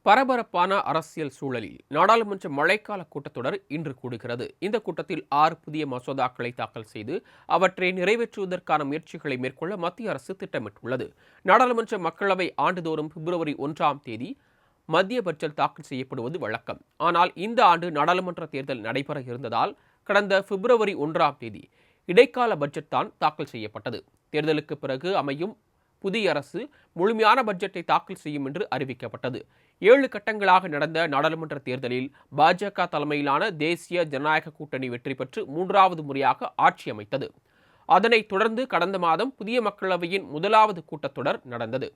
பரபரப்பான அரசியல் சூழலில் நாடாளுமன்ற மழைக்கால கூட்டத்தொடர் இன்று கூடுகிறது. இந்த கூட்டத்தில் 6 புதிய மசோதாக்களை தாக்கல் செய்து அவற்றை நிறைவேற்றுவதற்கான முயற்சிகளை மேற்கொள்ள மத்திய அரசு திட்டமிட்டுள்ளது. நாடாளுமன்ற மக்களவை ஆண்டுதோறும் பிப்ரவரி 1ஆம் தேதி மத்திய பட்ஜெட் தாக்கல் செய்யப்படுவது வழக்கம். ஆனால் இந்த ஆண்டு நாடாளுமன்ற தேர்தல் நடைபெற இருந்ததால் கடந்த பிப்ரவரி 1ஆம் தேதி இடைக்கால பட்ஜெட் தான் தாக்கல் செய்யப்பட்டது. தேர்தலுக்கு பிறகு அமையும் புதிய அரசு முழுமையான பட்ஜெட்டை தாக்கல் செய்யும் என்று அறிவிக்கப்பட்டது. 7 கட்டங்களாக நடந்த நாடாளுமன்ற தேர்தலில் பாஜக தலைமையிலான தேசிய ஜனநாயக கூட்டணி வெற்றி பெற்று 3வது முறையாக ஆட்சி அமைத்தது. அதனைத் தொடர்ந்து கடந்த மாதம் புதிய மக்களவையின் முதலாவது கூட்டத்தொடர் நடந்தது.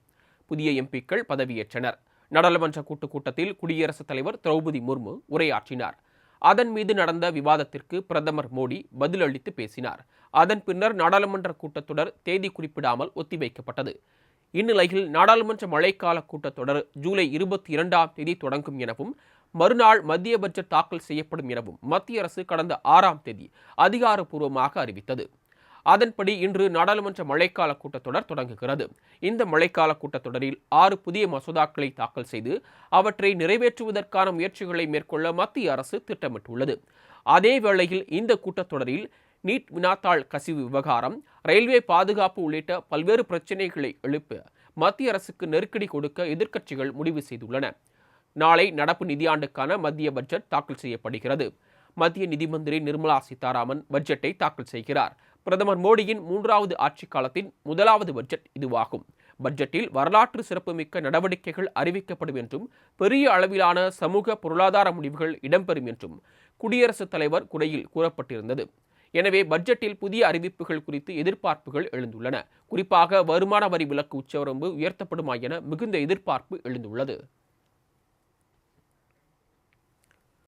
புதிய எம்பிக்கள் பதவியேற்றனர். நாடாளுமன்ற கூட்டத்தில் குடியரசுத் தலைவர் திரௌபதி முர்மு உரையாற்றினார். அதன் மீது நடந்த விவாதத்திற்கு பிரதமர் மோடி பதிலளித்து பேசினார். அதன் பின்னர் நாடாளுமன்ற கூட்டத்தொடர் தேதி குறிப்பிடாமல் ஒத்திவைக்கப்பட்டது. இந்நிலையில் நாடாளுமன்ற மழைக்கால கூட்டத்தொடர் ஜூலை 22ஆம் தேதி தொடங்கும் எனவும் மறுநாள் மத்திய பட்ஜெட் தாக்கல் செய்யப்படும் எனவும் மத்திய அரசு கடந்த 6ஆம் தேதி அதிகாரப்பூர்வமாக அறிவித்தது. அதன்படி இன்று நாடாளுமன்ற மழைக்கால கூட்டத்தொடர் தொடங்குகிறது. இந்த மழைக்கால கூட்டத்தொடரில் 6 புதிய மசோதாக்களை தாக்கல் செய்து அவற்றை நிறைவேற்றுவதற்கான முயற்சிகளை மேற்கொள்ள மத்திய அரசு திட்டமிட்டுள்ளது. அதே வேளையில் இந்த கூட்டத்தொடரில் நீட் வினாத்தாள் கசிவு விவகாரம், ரயில்வே பாதுகாப்பு உள்ளிட்ட பல்வேறு பிரச்சினைகளை எழுப்ப மத்திய அரசுக்கு நெருக்கடி கொடுக்க எதிர்க்கட்சிகள் முடிவு செய்துள்ளன. நாளை நடப்பு நிதியாண்டுக்கான மத்திய பட்ஜெட் தாக்கல் செய்யப்படுகிறது. மத்திய நிதி மந்திரி நிர்மலா சீதாராமன் பட்ஜெட்டை தாக்கல் செய்கிறார். பிரதமர் மோடியின் 3வது ஆட்சி காலத்தின் முதலாவது பட்ஜெட் இதுவாகும். பட்ஜெட்டில் வரலாற்று சிறப்புமிக்க நடவடிக்கைகள் அறிவிக்கப்படும் என்றும் பெரிய அளவிலான சமூக பொருளாதார முடிவுகள் இடம்பெறும் என்றும் குடியரசுத் தலைவர் உரையில் கூறப்பட்டிருந்தது. எனவே பட்ஜெட்டில் புதிய அறிவிப்புகள் குறித்து எதிர்பார்ப்புகள் எழுந்துள்ளன. குறிப்பாக வருமான வரி விலக்கு உச்சவரம்பு உயர்த்தப்படுமா என மிகுந்த எதிர்பார்ப்பு எழுந்துள்ளது.